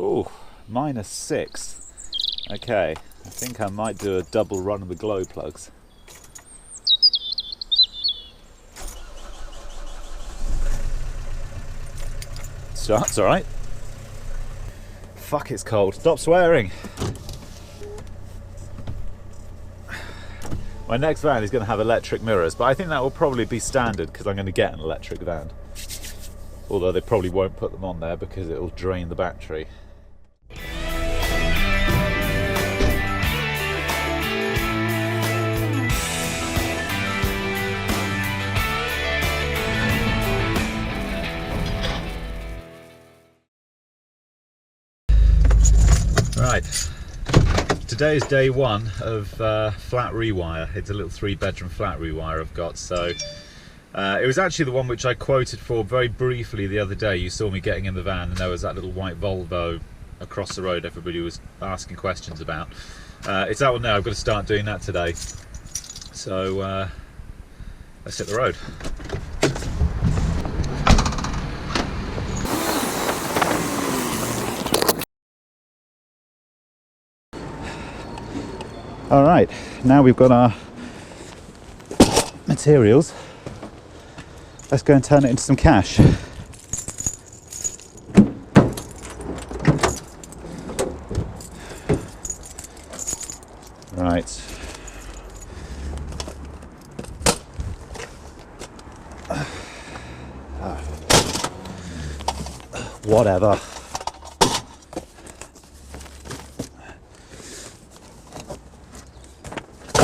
Ooh, -6. Okay, I think I might do a double run of the glow plugs. So that's alright. Fuck, it's cold. Stop swearing. My next van is going to have electric mirrors, but I think that will probably be standard because I'm going to get an electric van. Although they probably won't put them on there because it will drain the battery. Right, today is day one of flat rewire. It's a little 3-bedroom flat rewire I've got. So it was actually the one which I quoted for very briefly the other day. You saw me getting in the van and there was that little white Volvo across the road everybody was asking questions about. It's that one now. I've got to start doing that today. So let's hit the road. All right, now we've got our materials. Let's go and turn it into some cash. Right. Whatever.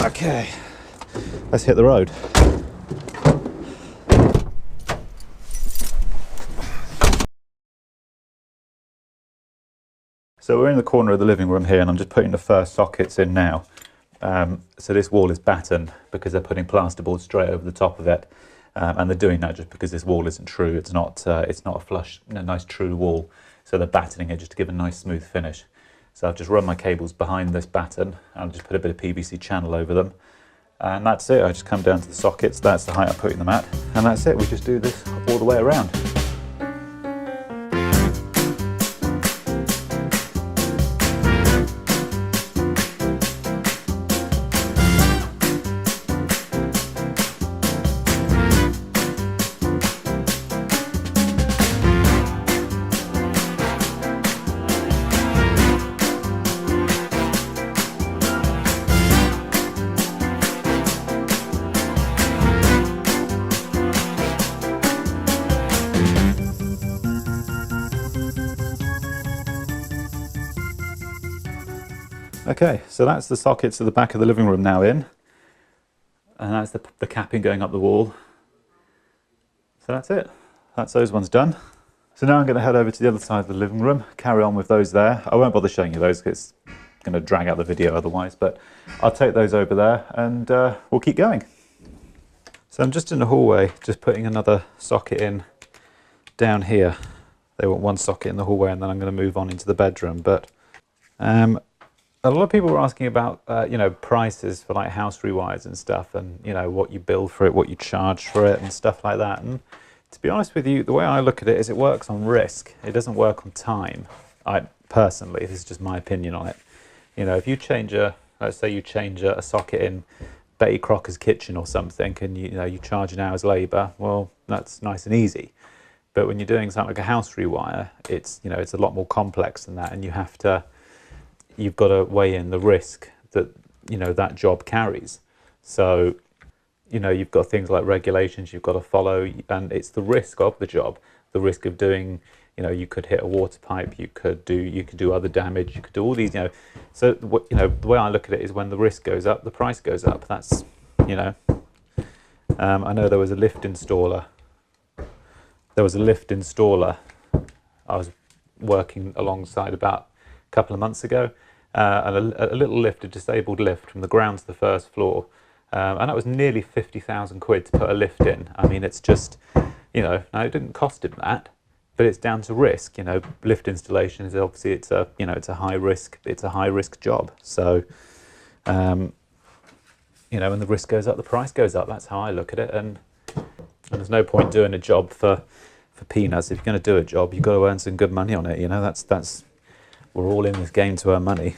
Okay, let's hit the road. So we're in the corner of the living room here and I'm just putting the first sockets in now. So this wall is battened because they're putting plasterboard straight over the top of it. And they're doing that just because this wall isn't true. It's not a flush, nice true wall. So they're battening it just to give a nice smooth finish. So I've just run my cables behind this batten and I'll just put a bit of PVC channel over them. And that's it. I just come down to the sockets. That's the height I'm putting them at. And that's it. We just do this all the way around. Okay, so that's the sockets at the back of the living room now in. And that's the capping going up the wall. So that's it. That's those ones done. So now I'm going to head over to the other side of the living room, carry on with those there. I won't bother showing you those because it's going to drag out the video otherwise, but I'll take those over there and we'll keep going. So I'm just in the hallway, just putting another socket in down here. They want one socket in the hallway and then I'm going to move on into the bedroom. But a lot of people were asking about, you know, prices for like house rewires and stuff, and you know what you bill for it, what you charge for it, and stuff like that. And to be honest with you, the way I look at it is it works on risk. It doesn't work on time. Personally, this is just my opinion on it. You know, if you change let's say you change a socket in Betty Crocker's kitchen or something, and you know you charge an hour's labour, well, that's nice and easy. But when you're doing something like a house rewire, it's it's a lot more complex than that, and you've got to weigh in the risk that that job carries. So you've got things like regulations you've got to follow, and it's the risk of the job, the risk of doing, you could hit a water pipe, you could do other damage, you could do all these, so the way I look at it is when the risk goes up, the price goes up. That's I know there was a lift installer I was working alongside about a couple of months ago, and a little lift, a disabled lift from the ground to the first floor, and that was nearly 50,000 quid to put a lift in. I mean, it's just, now it didn't cost him that, but it's down to risk. Lift installation is obviously it's a high risk job. So, when the risk goes up, the price goes up. That's how I look at it, and there's no point doing a job for peanuts. If you're going to do a job, you've got to earn some good money on it. we're all in this game to earn money.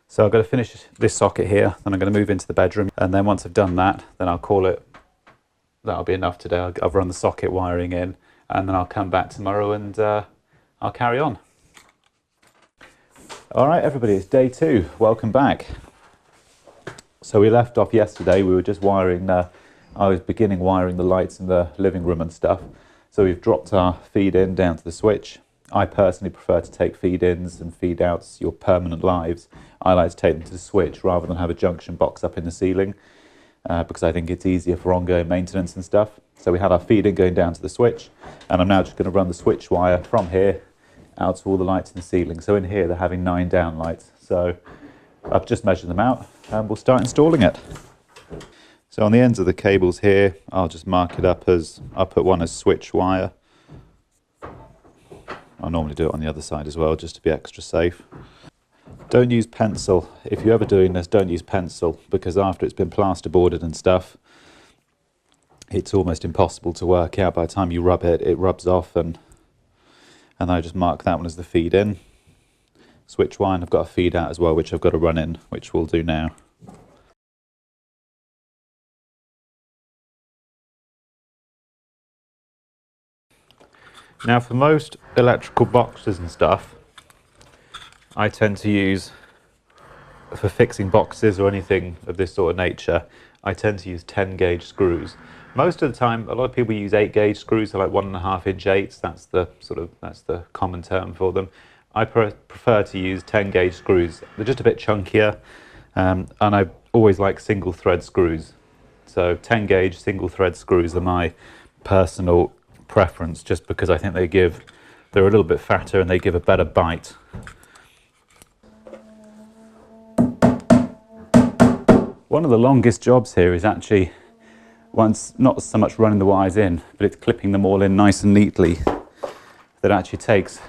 So I've got to finish this socket here, then I'm going to move into the bedroom, and then once I've done that, then I'll call it, that'll be enough today. I'll run the socket wiring in, and then I'll come back tomorrow and I'll carry on. All right, everybody, it's day 2. Welcome back. So we left off yesterday, we were just wiring, I was beginning wiring the lights in the living room and stuff. So we've dropped our feed-in down to the switch. I personally prefer to take feed-ins and feed-outs, your permanent lives. I like to take them to the switch rather than have a junction box up in the ceiling because I think it's easier for ongoing maintenance and stuff. So we had our feed-in going down to the switch, and I'm now just going to run the switch wire from here out to all the lights in the ceiling. So in here they're having 9 down lights. So I've just measured them out and we'll start installing it. So on the ends of the cables here, I'll just mark it up as, I'll put one as switch wire. I normally do it on the other side as well, just to be extra safe. Don't use pencil. If you're ever doing this, don't use pencil, because after it's been plasterboarded and stuff, it's almost impossible to work out. By the time you rub it, it rubs off, and I just mark that one as the feed in. Switch wire, and I've got a feed out as well, which I've got to run in, which we'll do now. Now for most electrical boxes and stuff, I tend to use, for fixing boxes or anything of this sort of nature, I tend to use 10 gauge screws. Most of the time, a lot of people use 8 gauge screws, so like 1.5 inch 8s, that's the common term for them. I prefer to use 10 gauge screws. They're just a bit chunkier, and I always like single thread screws. So 10 gauge single thread screws are my personal preference, just because I think they're a little bit fatter and they give a better bite. One of the longest jobs here is actually, not so much running the wires in, but it's clipping them all in nice and neatly. That actually takes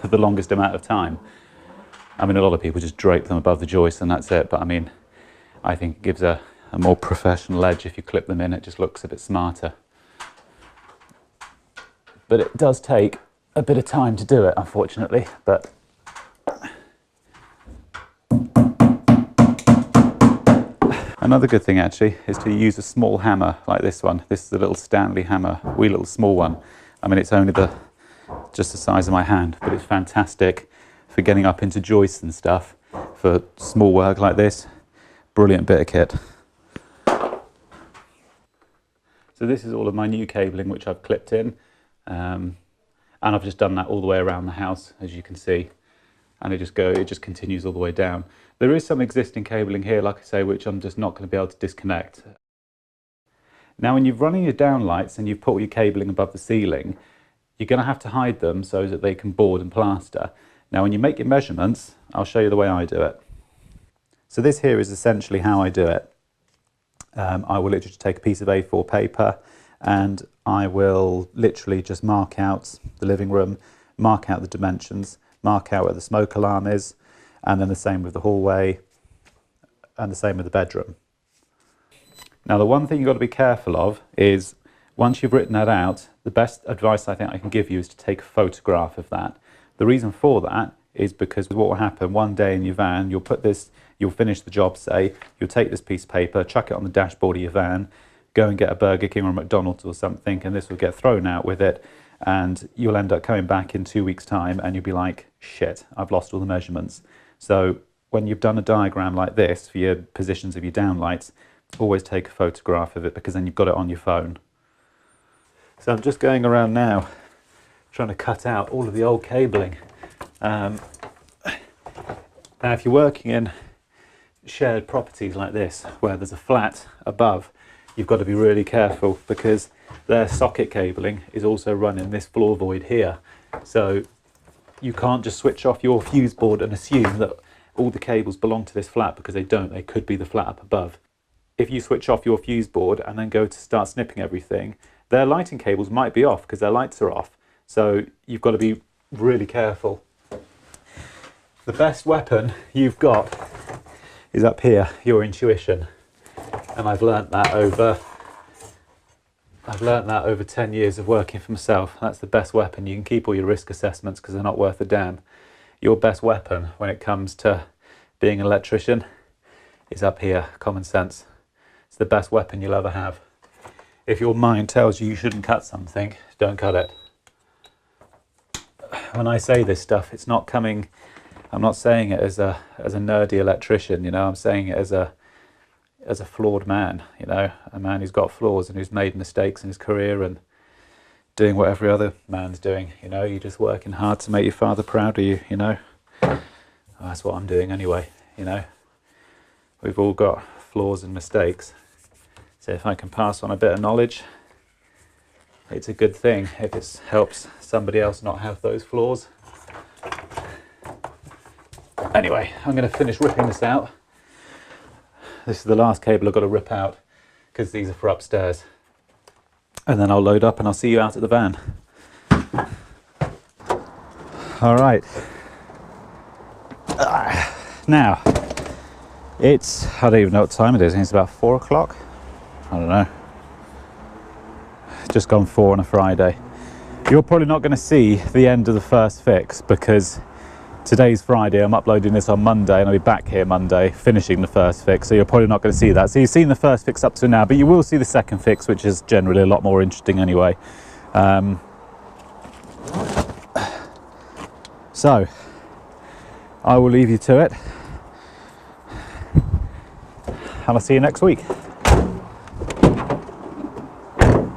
the longest amount of time. I mean, a lot of people just drape them above the joist and that's it, but I mean, I think it gives a more professional edge if you clip them in. It just looks a bit smarter. But it does take a bit of time to do it, unfortunately. But another good thing actually is to use a small hammer like this one. This is a little Stanley hammer, wee little small one. I mean, it's only just the size of my hand, but it's fantastic for getting up into joists and stuff for small work like this. Brilliant bit of kit. So this is all of my new cabling which I've clipped in. And I've just done that all the way around the house, as you can see, and it just continues all the way down. There is some existing cabling here, like I say, which I'm just not going to be able to disconnect. Now, when you're running your downlights and you've put all your cabling above the ceiling, you're going to have to hide them so that they can board and plaster. Now, when you make your measurements, I'll show you the way I do it. So this here is essentially how I do it. I will literally just take a piece of A4 paper and I will literally just mark out the living room, mark out the dimensions, mark out where the smoke alarm is, and then the same with the hallway and the same with the bedroom. Now, the one thing you've got to be careful of is once you've written that out, the best advice I think I can give you is to take a photograph of that. The reason for that is because what will happen one day in your van, you'll finish the job, say, you'll take this piece of paper, chuck it on the dashboard of your van, go and get a Burger King or a McDonald's or something, and this will get thrown out with it, and you'll end up coming back in 2 weeks' time and you'll be like, shit, I've lost all the measurements. So when you've done a diagram like this for your positions of your downlights, always take a photograph of it, because then you've got it on your phone. So I'm just going around now trying to cut out all of the old cabling. Now if you're working in shared properties like this, where there's a flat above, you've got to be really careful, because their socket cabling is also running this floor void here. So you can't just switch off your fuse board and assume that all the cables belong to this flat, because they don't. They could be the flat up above. If you switch off your fuse board and then go to start snipping everything, their lighting cables might be off because their lights are off. So you've got to be really careful. The best weapon you've got is up here, your intuition. And I've learnt that over 10 years of working for myself. That's the best weapon. You can keep all your risk assessments because they're not worth a damn. your best weapon when it comes to being an electrician is up here, common sense. It's the best weapon you'll ever have. If your mind tells you you shouldn't cut something, don't cut it. When I say this stuff, it's not coming, I'm not saying it as a nerdy electrician, you know, I'm saying it as a flawed man, you know, a man who's got flaws and who's made mistakes in his career and doing what every other man's doing, you know, you're just working hard to make your father proud of you, you know. Well, that's what I'm doing anyway, you know. We've all got flaws and mistakes. So if I can pass on a bit of knowledge, it's a good thing if it helps somebody else not have those flaws. Anyway, I'm going to finish ripping this out. This is the last cable I've got to rip out because these are for upstairs. And then I'll load up and I'll see you out at the van. All right. Now, I don't even know what time it is. I think it's about 4 o'clock. I don't know. Just gone 4 on a Friday. You're probably not going to see the end of the first fix because today's Friday, I'm uploading this on Monday and I'll be back here Monday finishing the first fix, so you're probably not going to see that. So you've seen the first fix up to now, but you will see the second fix, which is generally a lot more interesting anyway. So I will leave you to it and I'll see you next week.